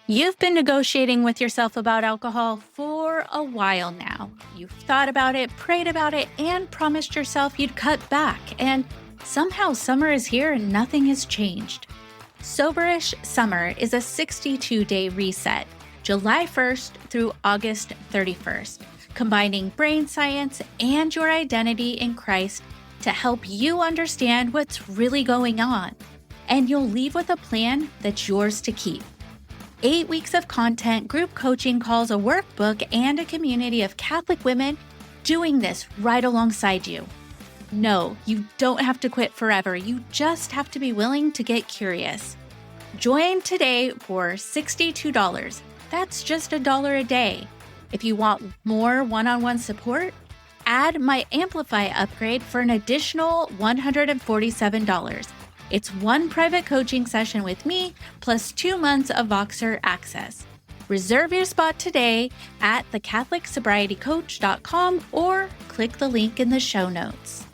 You've been negotiating with yourself about alcohol for a while now. You've thought about it, prayed about it, and promised yourself you'd cut back. And somehow summer is here and nothing has changed. Soberish Summer is a 62-day reset, July 1st through August 31st, combining brain science and your identity in Christ to help you understand what's really going on. And you'll leave with a plan that's yours to keep. 8 weeks of content, group coaching calls, a workbook, and a community of Catholic women doing this right alongside you. No, you don't have to quit forever. You just have to be willing to get curious. Join today for $62. That's just $1 a day. If you want more one-on-one support, add my Amplify upgrade for an additional $147. It's one private coaching session with me, plus 2 months of Voxer access. Reserve your spot today at thecatholicsobrietycoach.com or click the link in the show notes.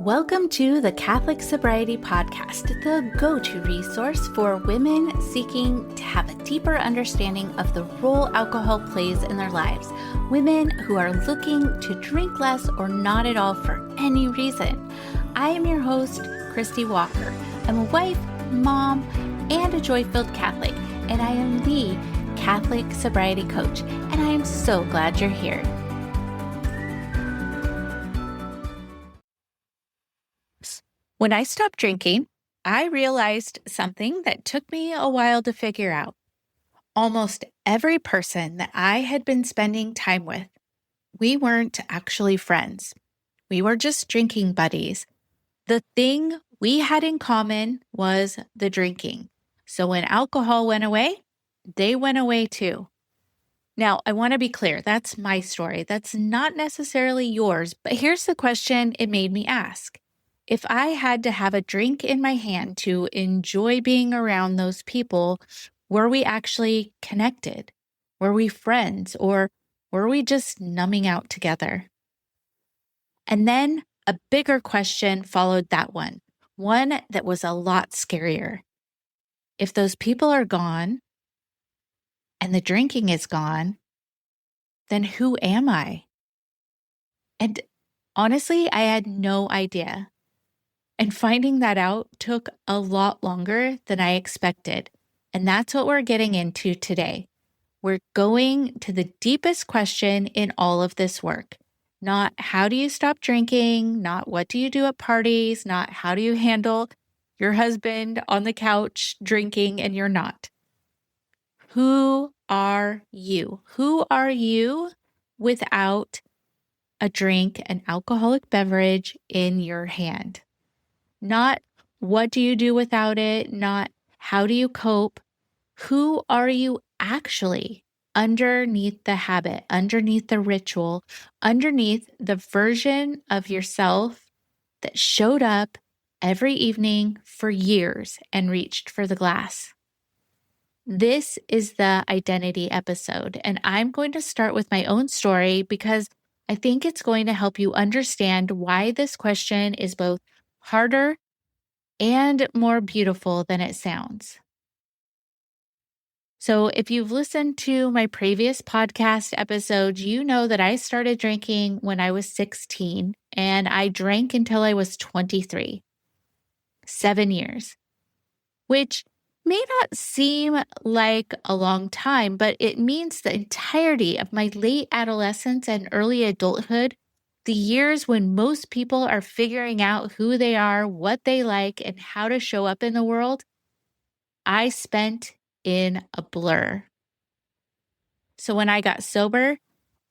Welcome to the Catholic Sobriety Podcast, the go-to resource for women seeking to have a deeper understanding of the role alcohol plays in their lives. Women who are looking to drink less or not at all for any reason. I am your host, Christie Walker. I'm a wife, mom, and a joy-filled Catholic, and I am the Catholic Sobriety Coach, and I am so glad you're here. When I stopped drinking, I realized something that took me a while to figure out. Almost every person that I had been spending time with, we weren't actually friends. We were just drinking buddies. The thing we had in common was the drinking. So when alcohol went away, they went away too. Now, I want to be clear, that's my story. That's not necessarily yours, but here's the question it made me ask. If I had to have a drink in my hand to enjoy being around those people, were we actually connected? Were we friends? Or were we just numbing out together? And then a bigger question followed that one that was a lot scarier. If those people are gone and the drinking is gone, then who am I? And honestly, I had no idea. And finding that out took a lot longer than I expected. And that's what we're getting into today. We're going to the deepest question in all of this work. Not how do you stop drinking, not what do you do at parties, not how do you handle your husband on the couch drinking and you're not. Who are you? Who are you without a drink, an alcoholic beverage in your hand? Not what do you do without it, not how do you cope. Who are you actually? Underneath the habit, underneath the ritual, underneath the version of yourself that showed up every evening for years and reached for the glass. This is the identity episode, and I'm going to start with my own story because I think it's going to help you understand why this question is both harder and more beautiful than it sounds. So if you've listened to my previous podcast episodes, you know that I started drinking when I was 16 and I drank until I was 23. 7 years, which may not seem like a long time, but it means the entirety of my late adolescence and early adulthood, the years when most people are figuring out who they are, what they like, and how to show up in the world, I spent in a blur. So when I got sober,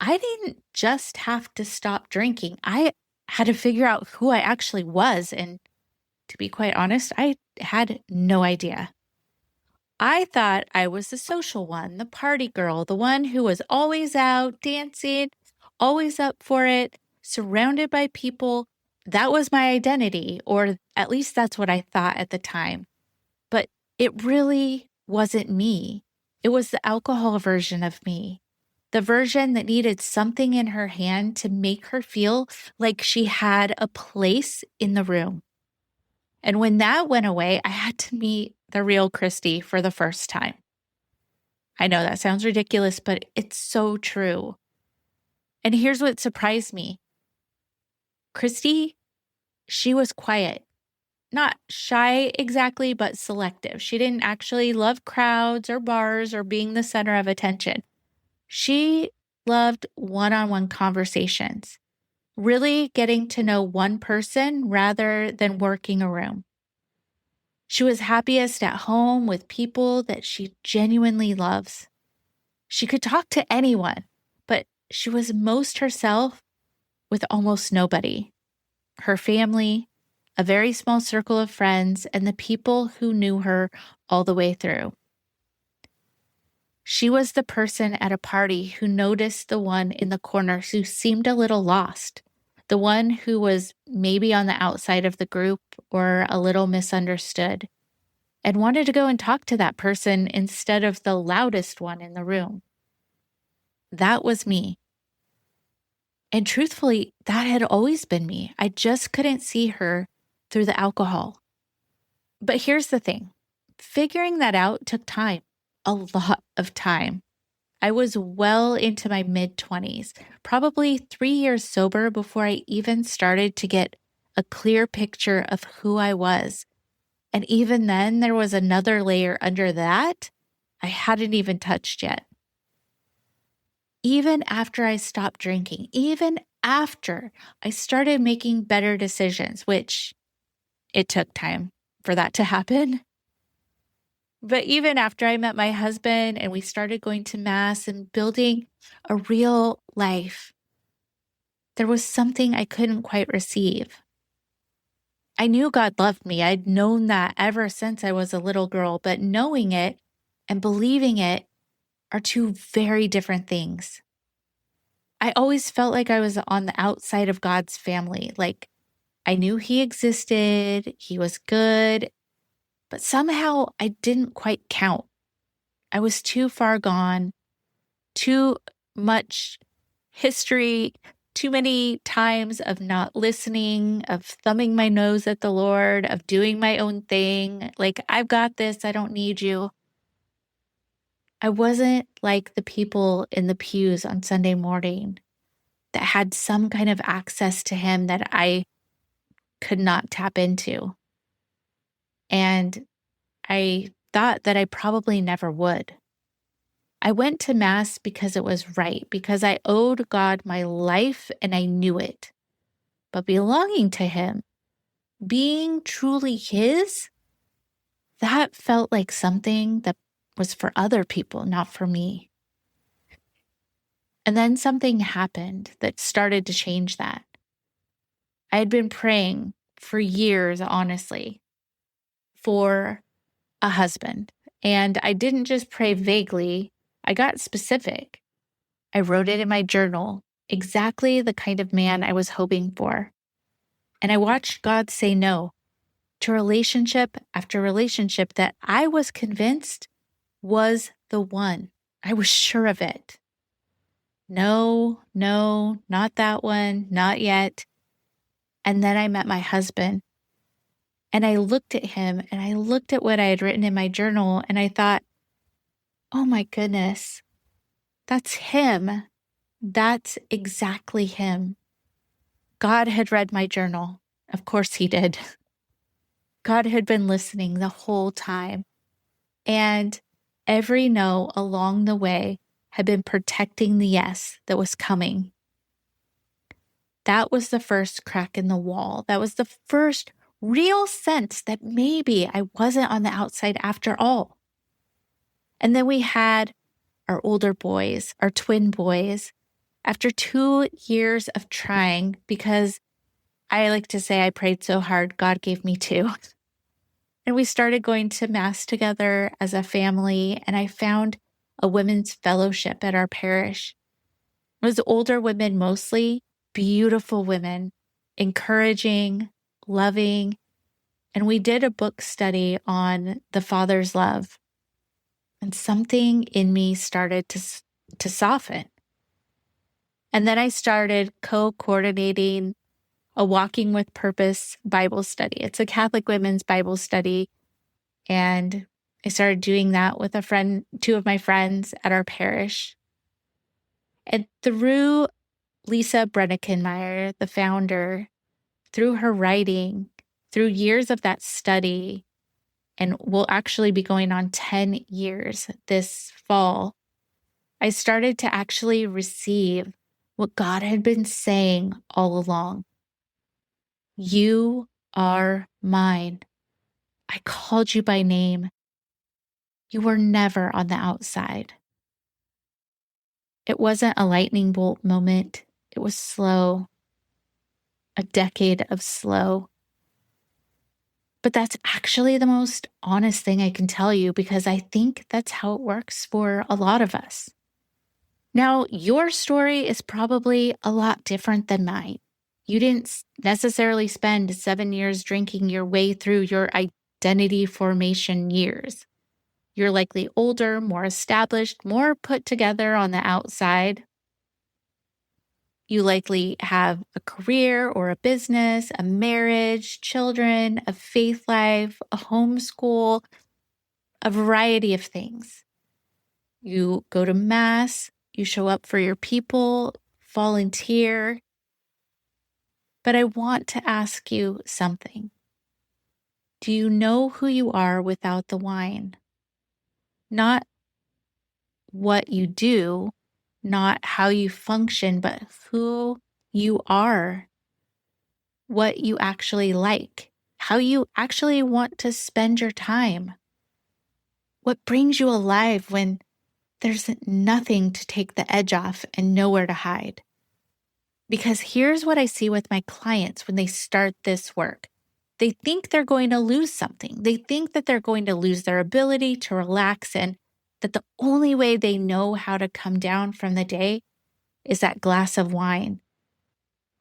I didn't just have to stop drinking. I had to figure out who I actually was. And to be quite honest, I had no idea. I thought I was the social one, the party girl, the one who was always out dancing, always up for it, surrounded by people. That was my identity, or at least that's what I thought at the time. But it really wasn't me. It was the alcohol version of me, the version that needed something in her hand to make her feel like she had a place in the room. And when that went away, I had to meet the real Christie for the first time. I know that sounds ridiculous, but it's so true. And here's what surprised me. Christie, she was quiet. Not shy exactly, but selective. She didn't actually love crowds or bars or being the center of attention. She loved one-on-one conversations, really getting to know one person rather than working a room. She was happiest at home with people that she genuinely loves. She could talk to anyone, but she was most herself with almost nobody. Her family, a very small circle of friends, and the people who knew her all the way through. She was the person at a party who noticed the one in the corner who seemed a little lost, the one who was maybe on the outside of the group or a little misunderstood, and wanted to go and talk to that person instead of the loudest one in the room. That was me. And truthfully, that had always been me. I just couldn't see her through the alcohol. But here's the thing. Figuring that out took time, a lot of time. I was well into my mid-20s, probably 3 years sober before I even started to get a clear picture of who I was. And even then, there was another layer under that I hadn't even touched yet. Even after I stopped drinking, even after I started making better decisions, which it took time for that to happen. But even after I met my husband and we started going to Mass and building a real life, there was something I couldn't quite receive. I knew God loved me. I'd known that ever since I was a little girl, but knowing it and believing it are two very different things. I always felt like I was on the outside of God's family. Like I knew He existed, He was good, but somehow I didn't quite count. I was too far gone, too much history, too many times of not listening, of thumbing my nose at the Lord, of doing my own thing. Like, I've got this, I don't need you. I wasn't like the people in the pews on Sunday morning that had some kind of access to Him that I could not tap into. And I thought that I probably never would. I went to Mass because it was right, because I owed God my life and I knew it. But belonging to Him, being truly His, that felt like something that was for other people, not for me. And then something happened that started to change that. I had been praying for years, honestly, for a husband. And I didn't just pray vaguely, I got specific. I wrote it in my journal, exactly the kind of man I was hoping for. And I watched God say no to relationship after relationship that I was convinced was the one. I was sure of it. No, not that one, not yet. And then I met my husband. And I looked at him and I looked at what I had written in my journal and I thought, oh my goodness, that's him. That's exactly him. God had read my journal. Of course he did. God had been listening the whole time. And every no along the way had been protecting the yes that was coming. That was the first crack in the wall. That was the first real sense that maybe I wasn't on the outside after all. And then we had our older boys, our twin boys, after 2 years of trying, because I like to say I prayed so hard, God gave me two. And we started going to Mass together as a family, and I found a women's fellowship at our parish. It was older women mostly, beautiful women, encouraging, loving, and we did a book study on the Father's love. And something in me started to soften. And then I started co-coordinating a Walking with Purpose Bible study. It's a Catholic women's Bible study. And I started doing that with two of my friends at our parish. And through Lisa Brennikenmeyer, the founder, through her writing, through years of that study, and we'll actually be going on 10 years this fall, I started to actually receive what God had been saying all along. You are mine. I called you by name. You were never on the outside. It wasn't a lightning bolt moment. It was slow, a decade of slow. But that's actually the most honest thing I can tell you, because I think that's how it works for a lot of us. Now, your story is probably a lot different than mine. You didn't necessarily spend 7 years drinking your way through your identity formation years. You're likely older, more established, more put together on the outside. You likely have a career or a business, a marriage, children, a faith life, a homeschool, a variety of things. You go to mass, you show up for your people, volunteer. But I want to ask you something. Do you know who you are without the wine? Not what you do, not how you function, but who you are, what you actually like, how you actually want to spend your time, what brings you alive when there's nothing to take the edge off and nowhere to hide. Because here's what I see with my clients when they start this work. They think they're going to lose something. They think that they're going to lose their ability to relax, and that the only way they know how to come down from the day is that glass of wine.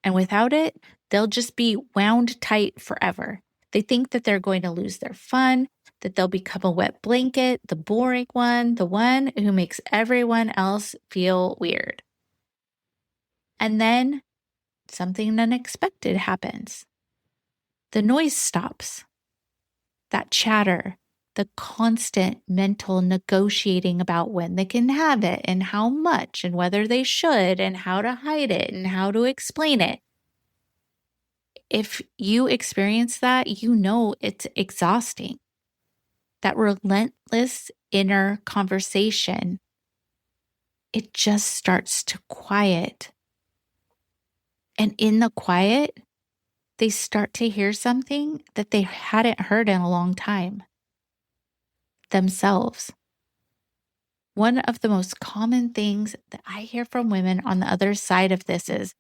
And without it, they'll just be wound tight forever. They think that they're going to lose their fun, that they'll become a wet blanket, the boring one, the one who makes everyone else feel weird. And then something unexpected happens. The noise stops. That chatter, the constant mental negotiating about when they can have it and how much and whether they should and how to hide it and how to explain it. If you experience that, you know it's exhausting. That relentless inner conversation, it just starts to quiet. And in the quiet, they start to hear something that they hadn't heard in a long time. Themselves. One of the most common things that I hear from women on the other side of this is,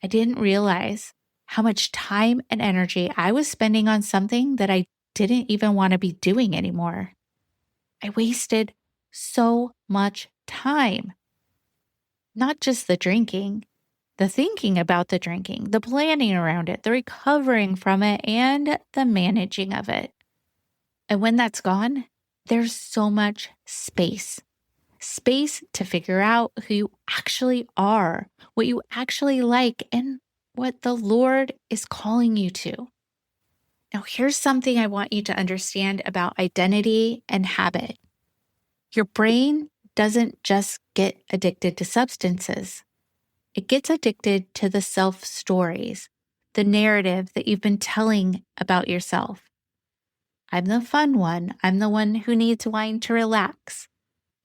I didn't realize how much time and energy I was spending on something that I didn't even want to be doing anymore. I wasted so much time. Not just the drinking, the thinking about the drinking, the planning around it, the recovering from it, and the managing of it. And when that's gone, there's so much space to figure out who you actually are, what you actually like, and what the Lord is calling you to. Now, here's something I want you to understand about identity and habit. Your brain doesn't just get addicted to substances. It gets addicted to the self-stories, the narrative that you've been telling about yourself. I'm the fun one. I'm the one who needs wine to relax.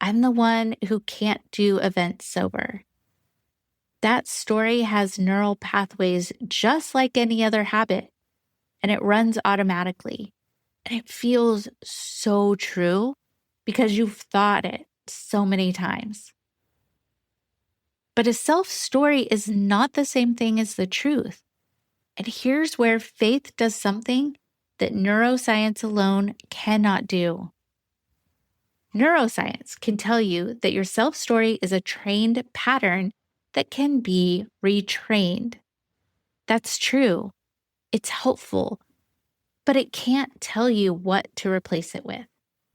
I'm the one who can't do events sober. That story has neural pathways just like any other habit, and it runs automatically. And it feels so true because you've thought it so many times. But a self-story is not the same thing as the truth. And here's where faith does something that neuroscience alone cannot do. Neuroscience can tell you that your self-story is a trained pattern that can be retrained. That's true. It's helpful, but it can't tell you what to replace it with.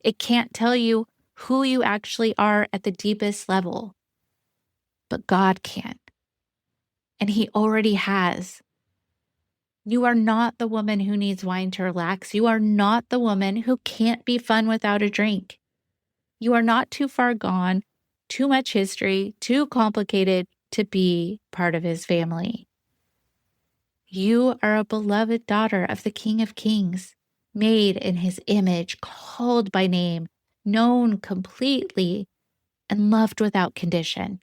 It can't tell you who you actually are at the deepest level. But God can. And He already has. You are not the woman who needs wine to relax. You are not the woman who can't be fun without a drink. You are not too far gone, too much history, too complicated to be part of his family. You are a beloved daughter of the King of Kings, made in his image, called by name, known completely, and loved without condition.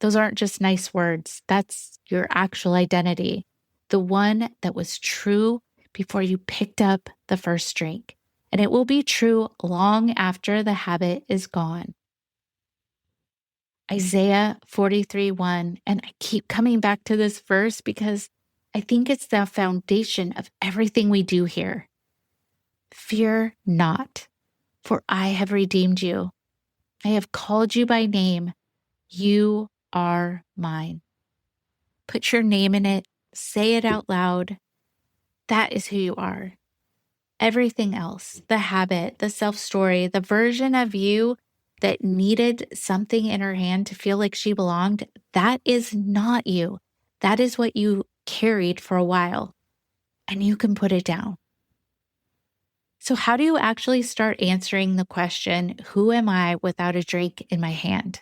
Those aren't just nice words. That's your actual identity, the one that was true before you picked up the first drink. And it will be true long after the habit is gone. Isaiah 43:1, and I keep coming back to this verse because I think it's the foundation of everything we do here. Fear not, for I have redeemed you. I have called you by name. You are mine. Put your name in it. Say it out loud. That is who you are. Everything else, the habit, the self-story, the version of you that needed something in her hand to feel like she belonged, that is not you. That is what you carried for a while, and you can put it down. So how do you actually start answering the question, who am I without a drink in my hand?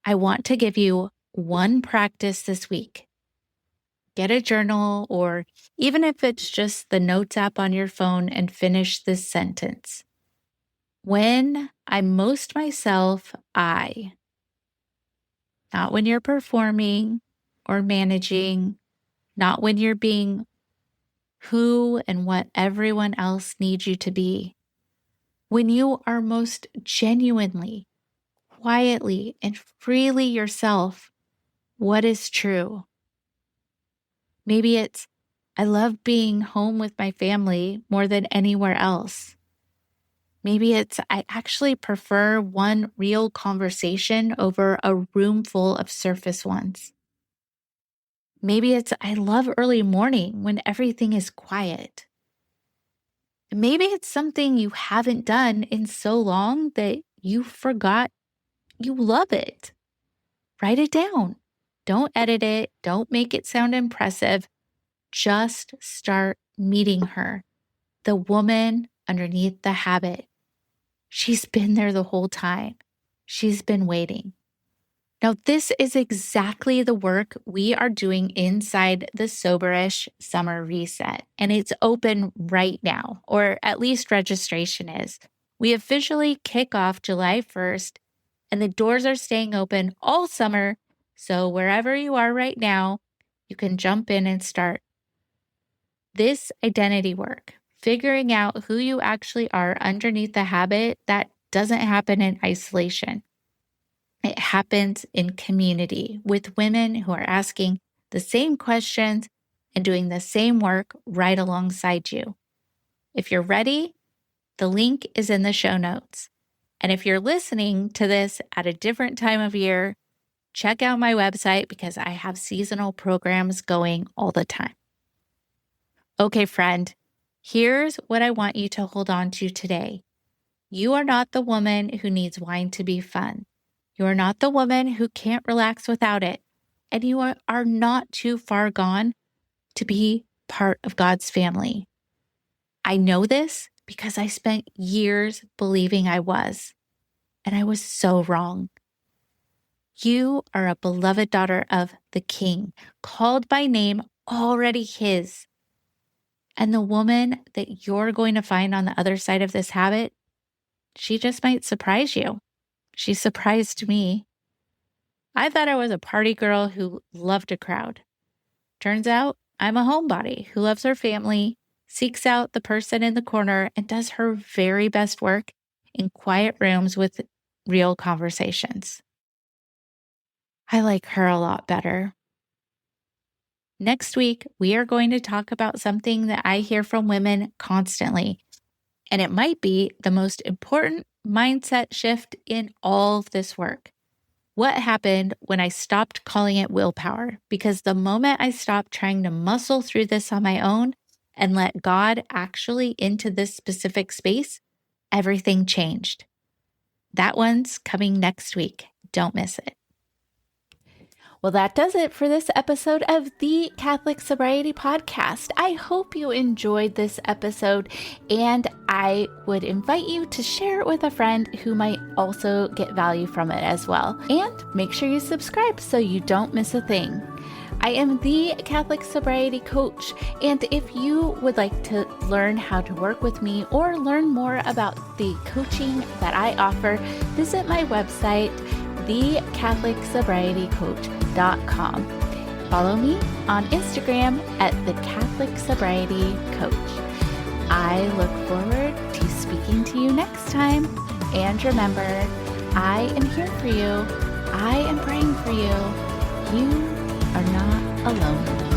I want to give you one practice this week. Get a journal, or even if it's just the notes app on your phone, and finish this sentence. When I'm most myself, not when you're performing or managing, not when you're being who and what everyone else needs you to be. When you are most genuinely, quietly, and freely yourself, what is true? Maybe it's, I love being home with my family more than anywhere else. Maybe it's, I actually prefer one real conversation over a room full of surface ones. Maybe it's, I love early morning when everything is quiet. Maybe it's something you haven't done in so long that you forgot you love it. Write it down. Don't edit it. Don't make it sound impressive. Just start meeting her, the woman underneath the habit. She's been there the whole time. She's been waiting. Now, this is exactly the work we are doing inside the Soberish Summer Reset, and it's open right now, or at least registration is. We officially kick off July 1st, and the doors are staying open all summer, so wherever you are right now, you can jump in and start. This identity work, figuring out who you actually are underneath the habit, that doesn't happen in isolation. It happens in community with women who are asking the same questions and doing the same work right alongside you. If you're ready, the link is in the show notes. And if you're listening to this at a different time of year, check out my website because I have seasonal programs going all the time. Okay, friend, here's what I want you to hold on to today. You are not the woman who needs wine to be fun. You are not the woman who can't relax without it. And you are not too far gone to be part of God's family. I know this because I spent years believing I was, and I was so wrong. You are a beloved daughter of the King, called by name, already his. And the woman that you're going to find on the other side of this habit, she just might surprise you. She surprised me. I thought I was a party girl who loved a crowd. Turns out I'm a homebody who loves her family, seeks out the person in the corner, and does her very best work in quiet rooms with real conversations. I like her a lot better. Next week, we are going to talk about something that I hear from women constantly, and it might be the most important mindset shift in all of this work. What happened when I stopped calling it willpower? Because the moment I stopped trying to muscle through this on my own and let God actually into this specific space, everything changed. That one's coming next week. Don't miss it. Well, that does it for this episode of the Catholic Sobriety Podcast. I hope you enjoyed this episode, and I would invite you to share it with a friend who might also get value from it as well. And make sure you subscribe so you don't miss a thing. I am the Catholic Sobriety Coach, and if you would like to learn how to work with me or learn more about the coaching that I offer, visit my website, thecatholicsobrietycoach.com. Follow me on Instagram at the Catholic Sobriety Coach. I look forward to speaking to you next time. And remember, I am here for you. I am praying for you. You are not alone.